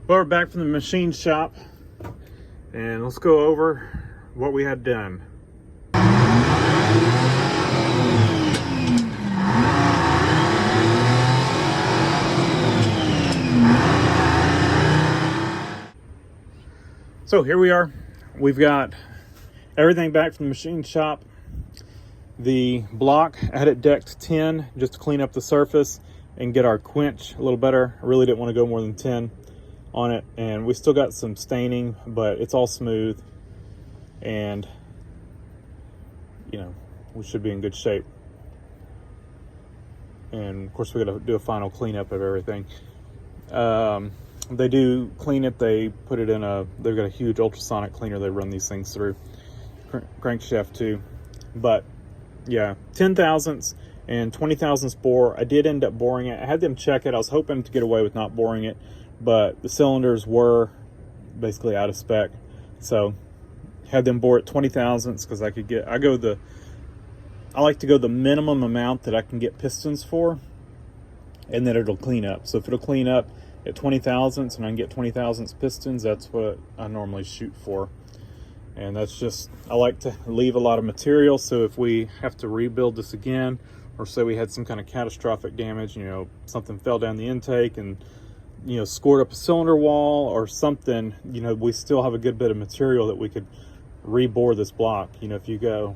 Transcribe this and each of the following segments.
Well, we're back from the machine shop, and let's go over what we had done. So here we are. We've got everything back from the machine shop. The block, I had it decked 10 just to clean up the surface and get our quench a little better. I really didn't want to go more than 10 on it, and we still got some staining, but it's all smooth, and you know, we should be in good shape. And of course we're going to do a final cleanup of everything. They do clean it. They put it in they've got a huge ultrasonic cleaner they run these things through, crankshaft too. But yeah, 10 thousandths and 20 thousandths bore. I did end up boring it. I had them check it. I was hoping to get away with not boring it, but the cylinders were basically out of spec. So had them bore it 20 thousandths because I like to go the minimum amount that I can get pistons for, and then it'll clean up. So if it'll clean up at 20 thousandths and I can get 20 thousandths pistons, that's what I normally shoot for. And that's just, I like to leave a lot of material, so if we have to rebuild this again, or say we had some kind of catastrophic damage, you know, something fell down the intake and, you know, scored up a cylinder wall or something, you know, we still have a good bit of material that we could rebore this block. You know, if you go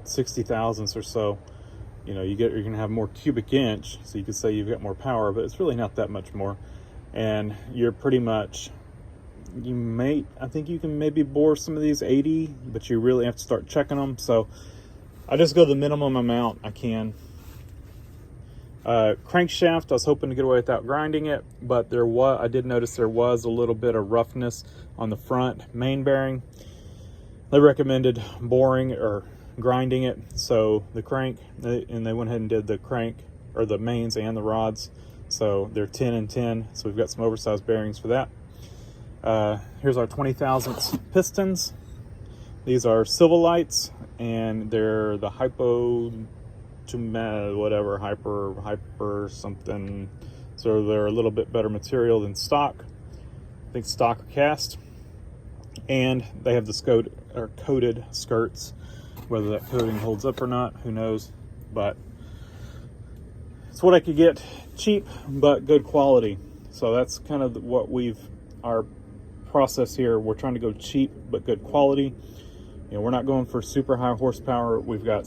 60 thousandths or so, you know, you're going to have more cubic inch, so you could say you've got more power, but it's really not that much more. And you're pretty much, I think you can maybe bore some of these 80, but you really have to start checking them. So I just go the minimum amount I can. Crankshaft, I was hoping to get away without grinding it, but I did notice there was a little bit of roughness on the front main bearing. They recommended boring or grinding it, so the crank, and they went ahead and did the crank, or the mains and the rods, so they're 10 and 10, so we've got some oversized bearings for that. Here's our 20 thousandths pistons. These are Silvalites, and they're the hyper something, so they're a little bit better material than stock. I think stock or cast, and they have the coated skirts. Whether that coating holds up or not, who knows, but it's what I could get cheap but good quality. So that's kind of what our process here. We're trying to go cheap but good quality. You know, we're not going for super high horsepower. We've got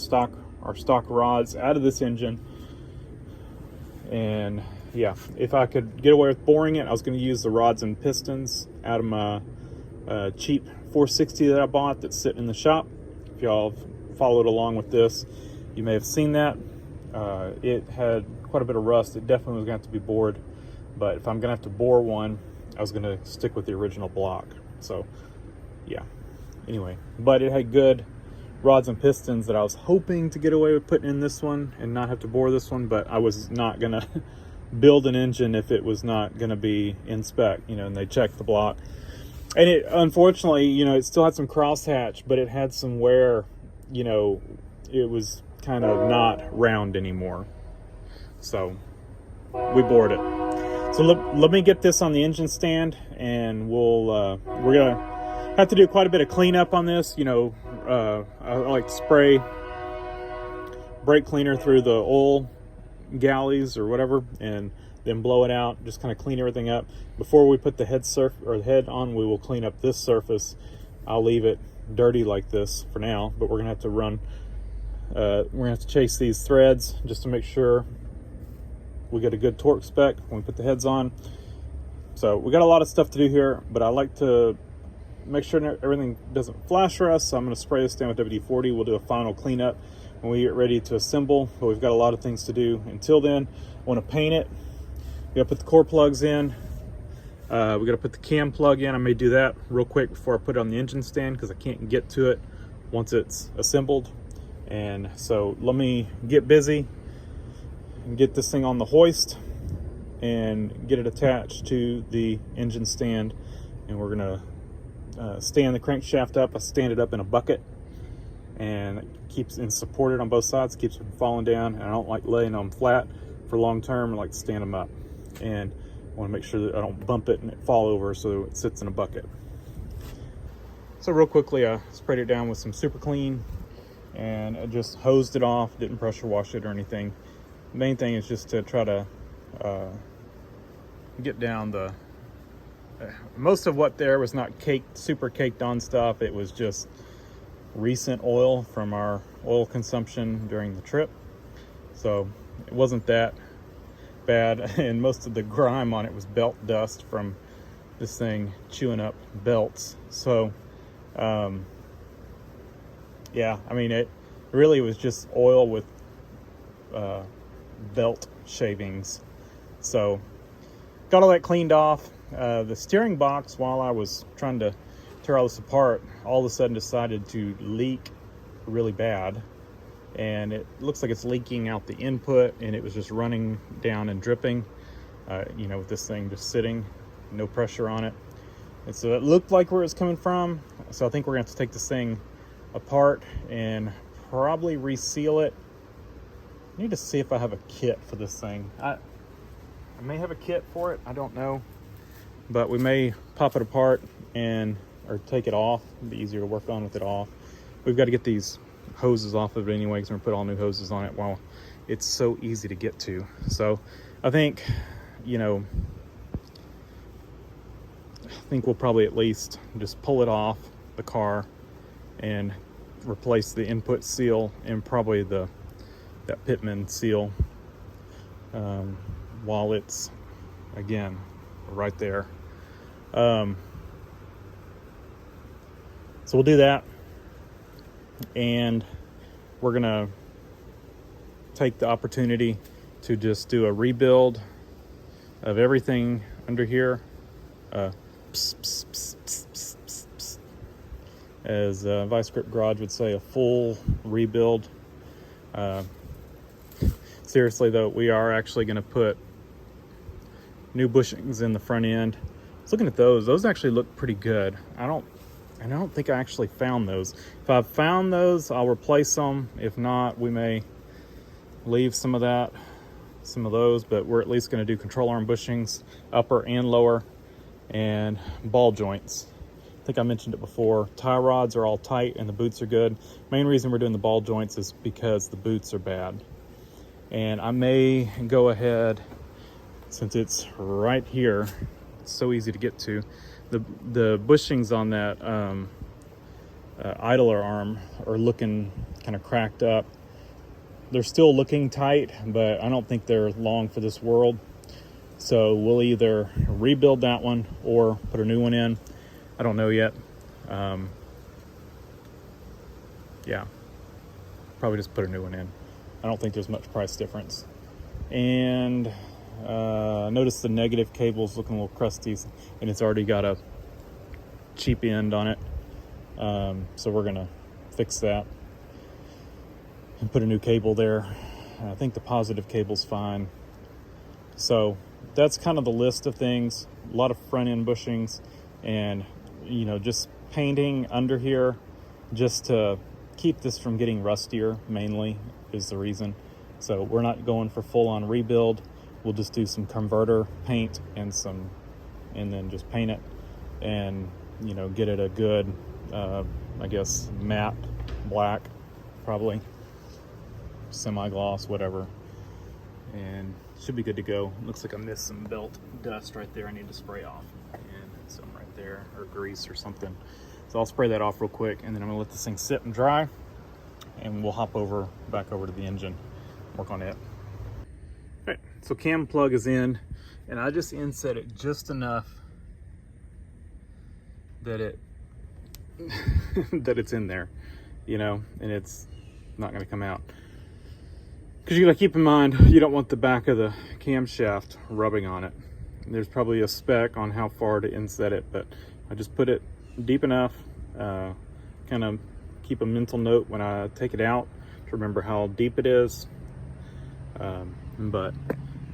our stock rods out of this engine, and yeah, if I could get away with boring it, I was going to use the rods and pistons out of my cheap 460 that I bought that's sitting in the shop. If y'all followed along with this, you may have seen that. It had quite a bit of rust. It definitely was going to have to be bored, but if I'm going to have to bore one, I was going to stick with the original block. So yeah, anyway, but it had good rods and pistons that I was hoping to get away with putting in this one and not have to bore this one, but I was not going to build an engine if it was not going to be in spec, you know, and they checked the block. And it, unfortunately, you know, it still had some crosshatch, but it had some wear, you know, it was kind of not round anymore. So we bored it. So let me get this on the engine stand, and we're gonna have to do quite a bit of cleanup on this. You know, I like to spray brake cleaner through the oil galleys or whatever, and then blow it out, just kind of clean everything up. Before we put the head on, we will clean up this surface. I'll leave it dirty like this for now, but we're gonna have to chase these threads just to make sure we get a good torque spec when we put the heads on. So we got a lot of stuff to do here, but I like to make sure everything doesn't flash for us. So I'm gonna spray this down with WD-40. We'll do a final cleanup when we get ready to assemble, but we've got a lot of things to do. Until then, I wanna paint it. We gotta put the core plugs in. We gotta put the cam plug in. I may do that real quick before I put it on the engine stand because I can't get to it once it's assembled. And so let me get busy and get this thing on the hoist and get it attached to the engine stand. And we're gonna stand the crankshaft up. I stand it up in a bucket, and it keeps it supported on both sides, keeps it from falling down. And I don't like laying them flat for long term. I like to stand them up. And I want to make sure that I don't bump it and it fall over so it sits in a bucket. So real quickly, I sprayed it down with some Super Clean and I just hosed it off, didn't pressure wash it or anything. The main thing is just to try to get down the most of what there was not super caked on stuff. It was just recent oil from our oil consumption during the trip, so it wasn't that bad. And most of the grime on it was belt dust from this thing chewing up belts. So yeah, I mean, it really was just oil with belt shavings. So got all that cleaned off. The steering box, while I was trying to tear all this apart, all of a sudden decided to leak really bad, and it looks like it's leaking out the input, and it was just running down and dripping, you know, with this thing just sitting, no pressure on it. And so it looked like where it's coming from. So I think we're gonna have to take this thing apart and probably reseal it. I need to see if I have a kit for this thing. I may have a kit for it, I don't know, but we may pop it apart or take it off. It'd be easier to work on with it off. We've got to get these hoses off of it anyway, because we're gonna put all new hoses on it while it's so easy to get to. So I think, you know, we'll probably at least just pull it off the car and replace the input seal and probably that Pitman seal while it's, again, right there. So we'll do that, and we're gonna take the opportunity to just do a rebuild of everything under here. As Vice Grip Garage would say, a full rebuild. Seriously though, we are actually going to put new bushings in the front end. I was looking at those actually look pretty good. I don't think I actually found those. If I've found those, I'll replace them. If not, we may leave some of those, but we're at least going to do control arm bushings, upper and lower, and ball joints. I think I mentioned it before. Tie rods are all tight and the boots are good. Main reason we're doing the ball joints is because the boots are bad. And I may go ahead, since it's right here, it's so easy to get to. The bushings on that idler arm are looking kind of cracked up. They're still looking tight, but I don't think they're long for this world. So we'll either rebuild that one or put a new one in. I don't know yet. Yeah, probably just put a new one in. I don't think there's much price difference. And notice the negative cable's looking a little crusty, and it's already got a cheap end on it. So we're gonna fix that and put a new cable there. I think the positive cable's fine. So that's kind of the list of things. A lot of front end bushings, and you know, just painting under here just to keep this from getting rustier, mainly is the reason. So we're not going for full on rebuild. We'll just do some converter paint and then just paint it and, you know, get it a good I guess matte black, probably semi-gloss, whatever, and should be good to go. Looks like I missed some belt dust right there I need to spray off, and some right there, or grease or something. So I'll spray that off real quick, and then I'm gonna let this thing sit and dry, and we'll hop back over to the engine, work on it. All right, so cam plug is in, and I just inset it just enough that it's in there, you know, and it's not gonna come out. Because you gotta keep in mind, you don't want the back of the camshaft rubbing on it. There's probably a spec on how far to inset it, but I just put it deep enough, kind of keep a mental note when I take it out to remember how deep it is. But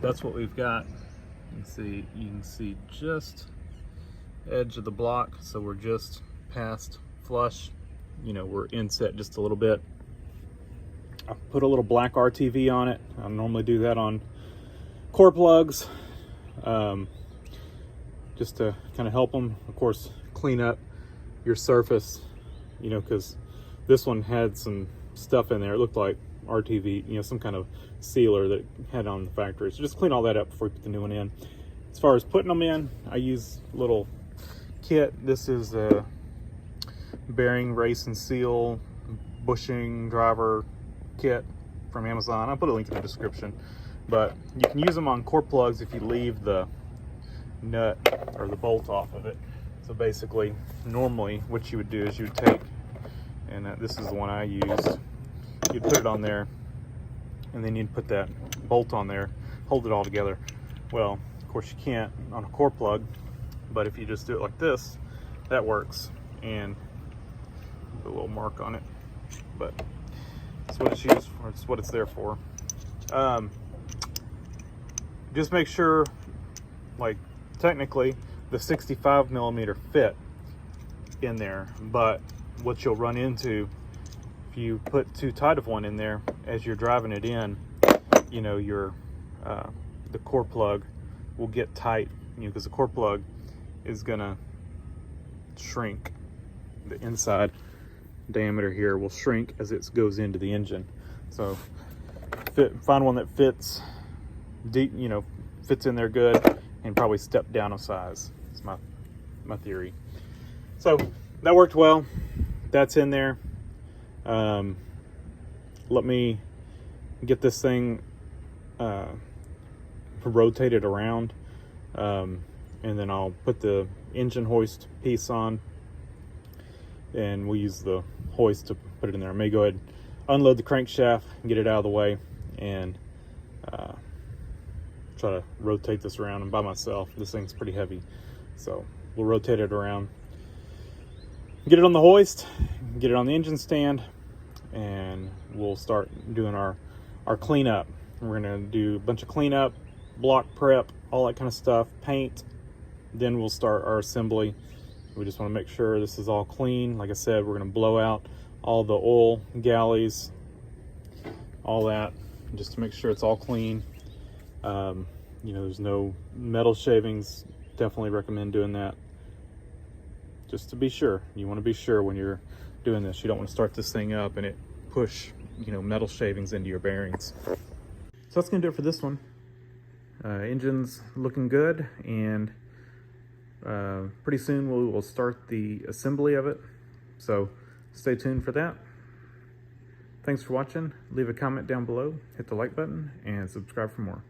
that's what we've got. You can see just edge of the block, so we're just past flush. You know, we're inset just a little bit. I put a little black RTV on it. I normally do that on core plugs. just to kind of help them, of course, clean up your surface, you know, because this one had some stuff in there. It looked like RTV, you know, some kind of sealer that it had on the factory. So just clean all that up before you put the new one in. As far as putting them in, I use a little kit. This is a bearing, race and seal, bushing, driver kit from Amazon. I'll put a link in the description. But you can use them on core plugs if you leave the nut or the bolt off of it. So basically, normally what you would do is you would take, and this is the one I used, you'd put it on there, and then you'd put that bolt on there, hold it all together. Well, of course you can't on a core plug, but if you just do it like this, that works. And put a little mark on it, but that's what it's used for. It's what it's there for. Just make sure, like, technically the 65 millimeter fit in there, but what you'll run into if you put too tight of one in there as you're driving it in, you know, your the core plug will get tight, you know, because the core plug is gonna shrink. The inside diameter here will shrink as it goes into the engine. So find one that fits deep, you know, fits in there good, and probably step down a size. It's my theory. So that worked well. That's in there. Let me get this thing rotated around, and then I'll put the engine hoist piece on, and we'll use the hoist to put it in there. I may go ahead, unload the crankshaft, and get it out of the way, and try to rotate this around. And by myself, this thing's pretty heavy, so we'll rotate it around, get it on the hoist, get it on the engine stand, and we'll start doing our cleanup. We're gonna do a bunch of cleanup, block prep, all that kind of stuff, paint. Then we'll start our assembly. We just want to make sure this is all clean. Like I said, we're gonna blow out all the oil galleys, all that, just to make sure it's all clean. You know, there's no metal shavings. Definitely recommend doing that, just to be sure. You want to be sure when you're doing this. You don't want to start this thing up and it push, you know, metal shavings into your bearings. So that's gonna do it for this one. Engine's looking good, and pretty soon we will start the assembly of it. So stay tuned for that. Thanks for watching. Leave a comment down below, hit the like button, and subscribe for more.